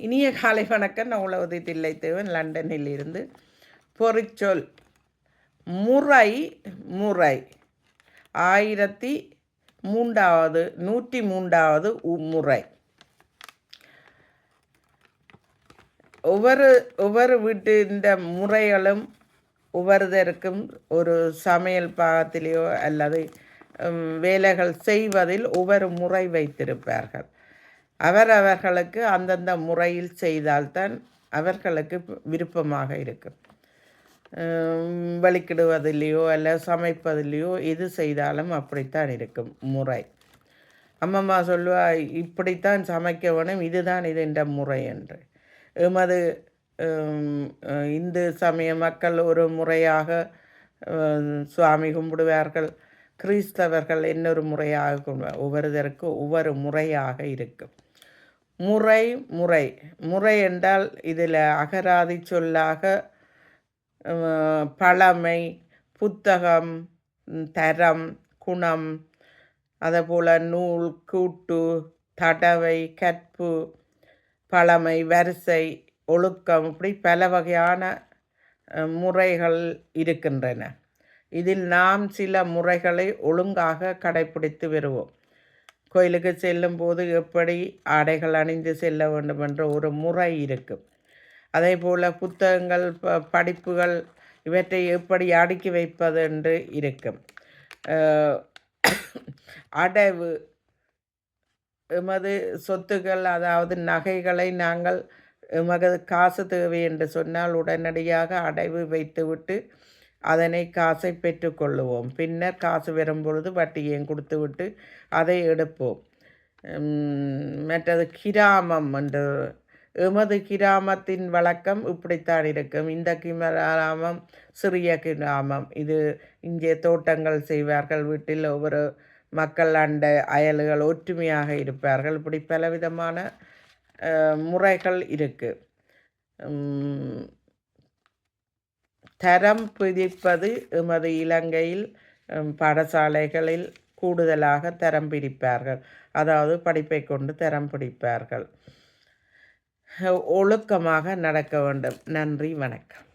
இனிய காலை வணக்கம். நான் உளவுதி தில்லைத்தேவன் லண்டனில் இருந்து. பொறிச்சொல் முறை முறை 103வது முறை. ஒவ்வொரு வீட்டின் முறைகளும் ஒவ்வொருத்தருக்கும் ஒரு சமையல் பாகத்திலேயோ அல்லது வேலைகள் செய்வதில் ஒவ்வொரு முறை வைத்திருப்பார்கள். அவர்களுக்கு அந்தந்த முறையில் செய்தால்தான் அவர்களுக்கு விருப்பமாக இருக்கும். வலிக்கிடுவதிலேயோ அல்ல சமைப்பதிலேயோ எது செய்தாலும் அப்படித்தான் இருக்கும் முறை. அம்மம்மா சொல்லுவா, இப்படித்தான் சமைக்க வேணும், இதுதான் என்ற முறை என்று. எமது இந்து சமய மக்கள் ஒரு முறையாக சுவாமி கும்பிடுவார்கள். கிறிஸ்தவர்கள் இன்னொரு முறையாக கும்பிடுவார். ஒவ்வொருத்தருக்கும் ஒவ்வொரு முறையாக இருக்கும். முறை முறை முறை என்றால் இதில் அகராதி சொல்லாக பழமை, புத்தகம், தரம், குணம், அதேபோல் நூல், கூட்டு, தடவை, கற்பு, பழமை, வரிசை, ஒழுக்கம், இப்படி பல வகையான முறைகள் இருக்கின்றன. இதில் நாம் சில முறைகளை ஒழுங்காக கடைப்பிடித்து வருவோம். கோயிலுக்கு செல்லும் போது எப்படி ஆடைகள் அணிந்து செல்ல வேண்டும் என்ற ஒரு முறை இருக்கும். அதே போல் புத்தகங்கள், படிப்புகள் இவற்றை எப்படி அடுக்கி வைப்பது என்று இருக்கும். அடைவு, எமது சொத்துக்கள் அதாவது நகைகளை நாங்கள் எமது காசு தேவை என்று சொன்னால் உடனடியாக அடைவு வைத்துவிட்டு அதனை காசை பெற்றுக்கொள்ளுவோம். பின்னர் காசு வரும்பொழுது வட்டியையும் கொடுத்து விட்டு அதை எடுப்போம். மற்றது கிராமம் என்று, எமது கிராமத்தின் வழக்கம் இப்படித்தான் இருக்கும். இந்த கிராமம் சிறிய கிராமம், இது இங்கே தோட்டங்கள் செய்வார்கள், வீட்டில் ஒவ்வொரு மக்கள் அண்டை அயல்கள் ஒற்றுமையாக இருப்பார்கள். இப்படி பலவிதமான முறைகள் இருக்குது. தரம் பிரிப்பது எமது இலங்கையில் பாடசாலைகளில் கூடுதலாக தரம் பிரிப்பார்கள். அதாவது படிப்பை கொண்டு தரம் பிடிப்பார்கள். ஒழுக்கமாக நடக்க வேண்டும். நன்றி, வணக்கம்.